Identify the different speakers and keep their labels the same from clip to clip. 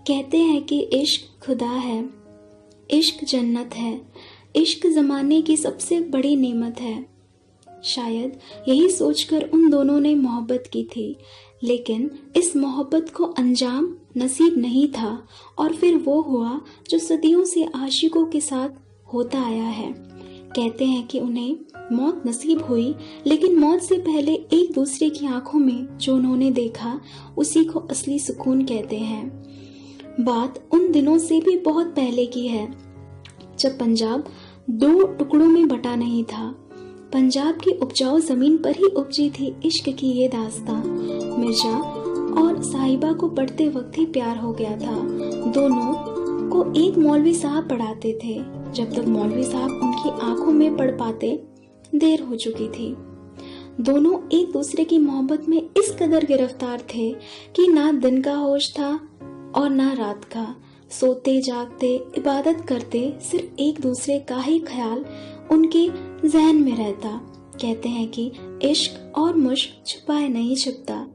Speaker 1: कहते हैं कि इश्क खुदा है, इश्क जन्नत है, इश्क ज़माने की सबसे बड़ी नेमत है। शायद यही सोचकर उन दोनों ने मोहब्बत की थी, लेकिन इस मोहब्बत को अंजाम नसीब नहीं था और फिर वो हुआ जो सदियों से आशिकों के साथ होता आया है। कहते हैं कि उन्हें मौत नसीब हुई, लेकिन मौत से पहले एक दूसरे की आंखों में जो उन्होंने देखा उसी को असली सुकून कहते हैं। बात उन दिनों से भी बहुत पहले की है, जब पंजाब दो टुकड़ों में बटा नहीं था। पंजाब की उपजाऊ जमीन पर ही उपजी थी इश्क की ये दास्तां। मिर्जा और साहिबा को पढ़ते वक्त ही प्यार हो गया था। दोनों को एक मौलवी साहब पढ़ाते थे। जब तक मौलवी साहब उनकी आंखों में पढ़ पाते, देर हो चुकी थी। दोनों एक दूसरे की मोहब्बत में इस कदर गिरफ्तार थे कि ना दिन का होश था और ना रात का। सोते जागते इबादत करते सिर्फ एक दूसरे का ही ख्याल उनके जहन में रहता। कहते हैं कि इश्क और मुश्क छुपाए नहीं छिपता।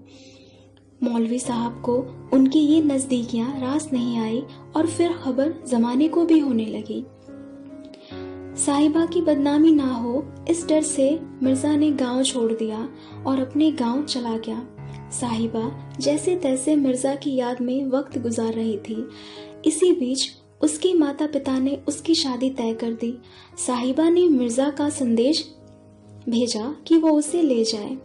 Speaker 1: मौलवी साहब को उनकी ये नजदीकियां रास नहीं आई और फिर खबर जमाने को भी होने लगी। साहिबा की बदनामी ना हो, इस डर से मिर्जा ने गांव छोड़ दिया और अपने गांव चला गया। साहिबा जैसे तैसे मिर्जा की याद में वक्त गुजार रही थी। इसी बीच उसके माता पिता ने उसकी शादी तय कर दी। साहिबा ने मिर्जा का संदेश भेजा कि वो उसे ले जाए।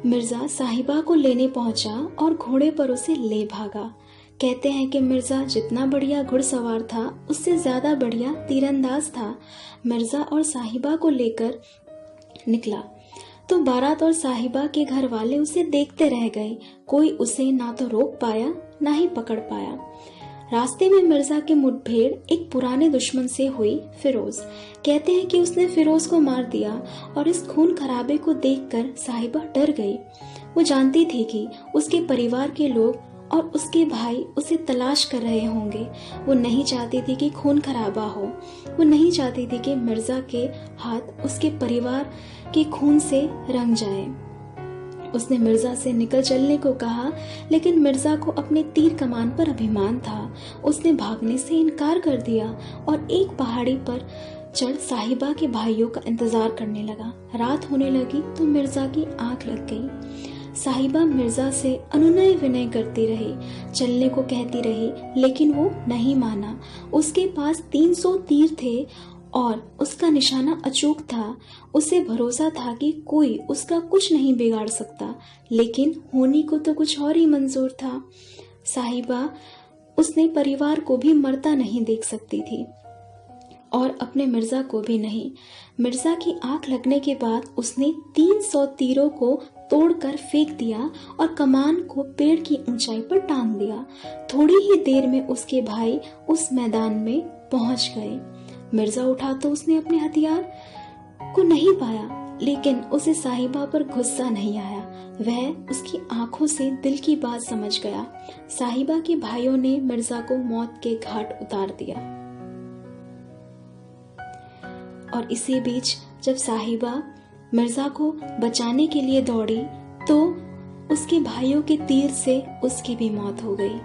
Speaker 1: मिर्जा साहिबा को लेने पहुंचा और घोड़े पर उसे ले भागा। कहते हैं कि मिर्जा जितना बढ़िया घुड़सवार था, उससे ज्यादा बढ़िया तीरंदाज था। मिर्जा और साहिबा को लेकर निकला तो बारात और साहिबा के घर वाले उसे देखते रह गए। कोई उसे ना तो रोक पाया ना ही पकड़ पाया। रास्ते में मिर्जा की मुठभेड़ एक पुराने दुश्मन से हुई, फिरोज। कहते हैं कि उसने फिरोज को मार दिया और इस खून खराबे को देखकर साहिबा डर गई। वो जानती थी कि उसके परिवार के लोग और उसके भाई उसे तलाश कर रहे होंगे। वो नहीं चाहती थी कि खून खराबा हो। वो नहीं चाहती थी कि मिर्जा के हाथ उसके परिवार के खून से रंग जाए। उसने मिर्जा से निकल चलने को कहा, लेकिन मिर्जा को अपने तीर कमान पर अभिमान था। उसने भागने से इनकार कर दिया और एक पहाड़ी पर चढ़ साहिबा के भाइयों का इंतजार करने लगा। रात होने लगी तो मिर्जा की आंख लग गई। साहिबा मिर्जा से अनुनय विनय करती रही, चलने को कहती रही, लेकिन वो नहीं माना। उसके पास 300 तीर थे और उसका निशाना अचूक था। उसे भरोसा था कि कोई उसका कुछ नहीं बिगाड़ सकता, लेकिन होनी को तो कुछ और ही मंजूर था। साहिबा उसने परिवार को भी मरता नहीं देख सकती थी और अपने मिर्जा को भी नहीं। मिर्जा की आंख लगने के बाद उसने 300 तीरों को तोड़कर फेंक दिया और कमान को पेड़ की ऊंचाई पर टांग दिया। थोड़ी ही देर में उसके भाई उस मैदान में पहुंच गए। मिर्जा उठा तो उसने अपने हथियार को नहीं पाया, लेकिन उसे साहिबा पर गुस्सा नहीं आया। वह उसकी आंखों से दिल की बात समझ गया। साहिबा के भाइयों ने मिर्जा को मौत के घाट उतार दिया। और इसी बीच जब साहिबा मिर्जा को बचाने के लिए दौड़ी तो उसके भाइयों के तीर से उसकी भी मौत हो गई।